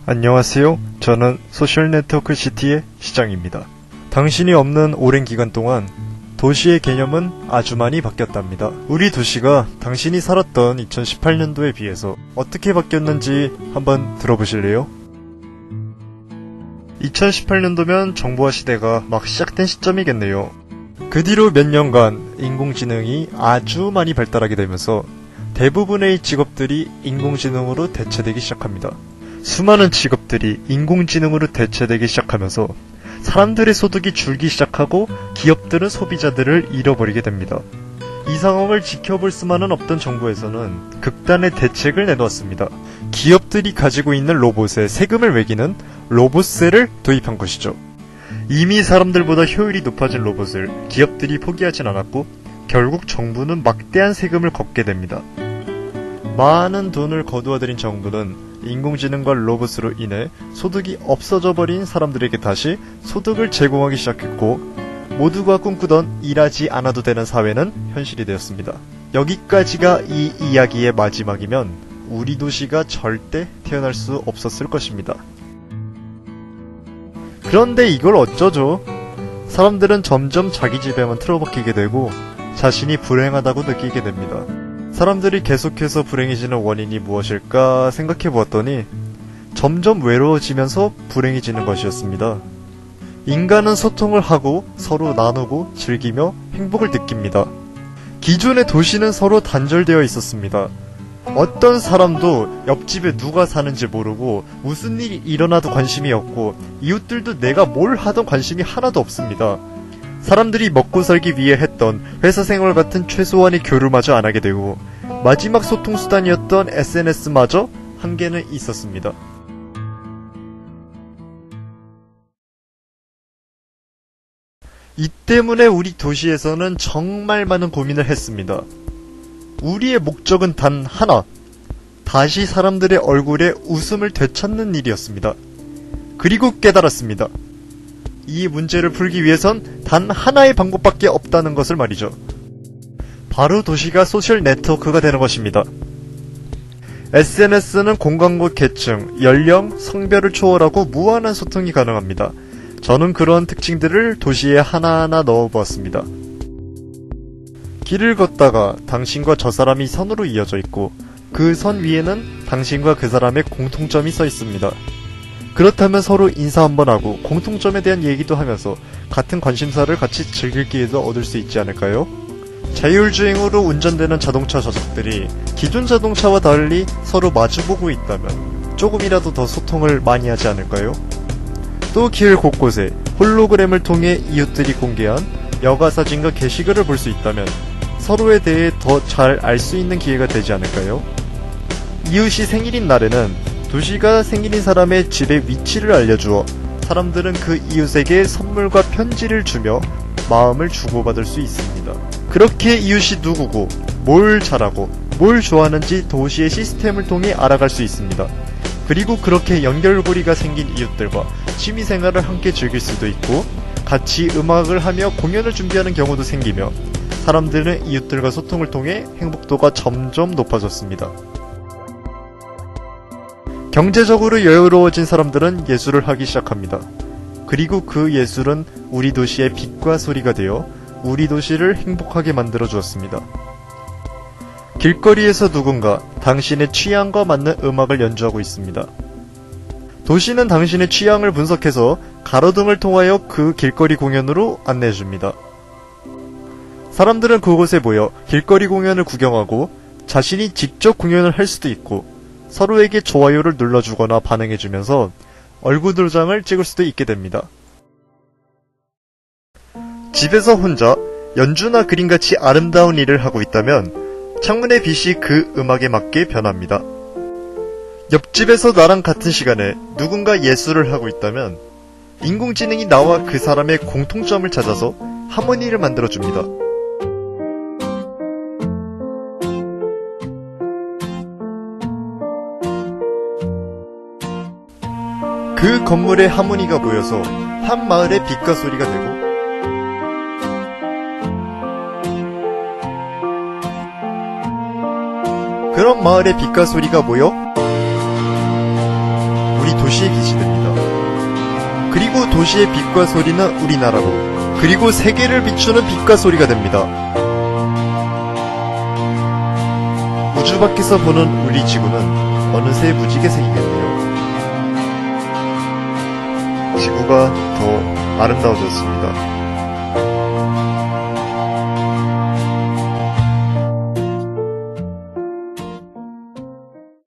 안녕하세요. 저는 소셜네트워크 시티의 시장입니다. 당신이 없는 오랜 기간 동안 도시의 개념은 아주 많이 바뀌었답니다. 우리 도시가 당신이 살았던 2018년도에 비해서 어떻게 바뀌었는지 한번 들어보실래요? 2018년도면 정보화 시대가 막 시작된 시점이겠네요. 그 뒤로 몇 년간 인공지능이 아주 많이 발달하게 되면서 대부분의 직업들이 인공지능으로 대체되기 시작합니다. 수많은 직업들이 인공지능으로 대체되기 시작하면서 사람들의 소득이 줄기 시작하고 기업들은 소비자들을 잃어버리게 됩니다. 이 상황을 지켜볼 수만은 없던 정부에서는 극단의 대책을 내놓았습니다. 기업들이 가지고 있는 로봇에 세금을 매기는 로봇세를 도입한 것이죠. 이미 사람들보다 효율이 높아진 로봇을 기업들이 포기하진 않았고 결국 정부는 막대한 세금을 걷게 됩니다. 많은 돈을 거두어들인 정부는 인공지능과 로봇으로 인해 소득이 없어져 버린 사람들에게 다시 소득을 제공하기 시작했고 모두가 꿈꾸던 일하지 않아도 되는 사회는 현실이 되었습니다. 여기까지가 이 이야기의 마지막이면 우리 도시가 절대 태어날 수 없었을 것입니다. 그런데 이걸 어쩌죠? 사람들은 점점 자기 집에만 틀어박히게 되고 자신이 불행하다고 느끼게 됩니다. 사람들이 계속해서 불행해지는 원인이 무엇일까 생각해보았더니 점점 외로워지면서 불행해지는 것이었습니다. 인간은 소통을 하고 서로 나누고 즐기며 행복을 느낍니다. 기존의 도시는 서로 단절되어 있었습니다. 어떤 사람도 옆집에 누가 사는지 모르고 무슨 일이 일어나도 관심이 없고 이웃들도 내가 뭘 하던 관심이 하나도 없습니다. 사람들이 먹고 살기 위해 했던 회사 생활 같은 최소한의 교류마저 안 하게 되고 마지막 소통수단이었던 SNS마저 한계는 있었습니다. 이 때문에 우리 도시에서는 정말 많은 고민을 했습니다. 우리의 목적은 단 하나, 다시 사람들의 얼굴에 웃음을 되찾는 일이었습니다. 그리고 깨달았습니다. 이 문제를 풀기 위해선 단 하나의 방법밖에 없다는 것을 말이죠. 바로 도시가 소셜 네트워크가 되는 것입니다. SNS는 공간과 계층, 연령, 성별을 초월하고 무한한 소통이 가능합니다. 저는 그런 특징들을 도시에 하나하나 넣어보았습니다. 길을 걷다가 당신과 저 사람이 선으로 이어져 있고 그 선 위에는 당신과 그 사람의 공통점이 써 있습니다. 그렇다면 서로 인사 한번 하고 공통점에 대한 얘기도 하면서 같은 관심사를 같이 즐길 기회도 얻을 수 있지 않을까요? 자율주행으로 운전되는 자동차 좌석들이 기존 자동차와 달리 서로 마주보고 있다면 조금이라도 더 소통을 많이 하지 않을까요? 또 길 곳곳에 홀로그램을 통해 이웃들이 공개한 여가사진과 게시글을 볼 수 있다면 서로에 대해 더 잘 알 수 있는 기회가 되지 않을까요? 이웃이 생일인 날에는 도시가 생일인 사람의 집의 위치를 알려주어 사람들은 그 이웃에게 선물과 편지를 주며 마음을 주고받을 수 있습니다. 그렇게 이웃이 누구고 뭘 잘하고 뭘 좋아하는지 도시의 시스템을 통해 알아갈 수 있습니다. 그리고 그렇게 연결고리가 생긴 이웃들과 취미생활을 함께 즐길 수도 있고 같이 음악을 하며 공연을 준비하는 경우도 생기며 사람들은 이웃들과 소통을 통해 행복도가 점점 높아졌습니다. 경제적으로 여유로워진 사람들은 예술을 하기 시작합니다. 그리고 그 예술은 우리 도시의 빛과 소리가 되어 우리 도시를 행복하게 만들어 주었습니다. 길거리에서 누군가 당신의 취향과 맞는 음악을 연주하고 있습니다. 도시는 당신의 취향을 분석해서 가로등을 통하여 그 길거리 공연으로 안내해줍니다. 사람들은 그곳에 모여 길거리 공연을 구경하고 자신이 직접 공연을 할 수도 있고 서로에게 좋아요를 눌러주거나 반응해주면서 얼굴 도장을 찍을 수도 있게 됩니다. 집에서 혼자 연주나 그림같이 아름다운 일을 하고 있다면 창문의 빛이 그 음악에 맞게 변합니다. 옆집에서 나랑 같은 시간에 누군가 예술을 하고 있다면 인공지능이 나와 그 사람의 공통점을 찾아서 하모니를 만들어줍니다. 그 건물의 하모니가 모여서 한 마을의 빛과 소리가 되고 그런 마을의 빛과 소리가 모여 우리 도시에 기지됩니다. 그리고 도시의 빛과 소리는 우리나라로, 그리고 세계를 비추는 빛과 소리가 됩니다. 우주 밖에서 보는 우리 지구는 어느새 무지개색이겠네요. 지구가 더 아름다워졌습니다.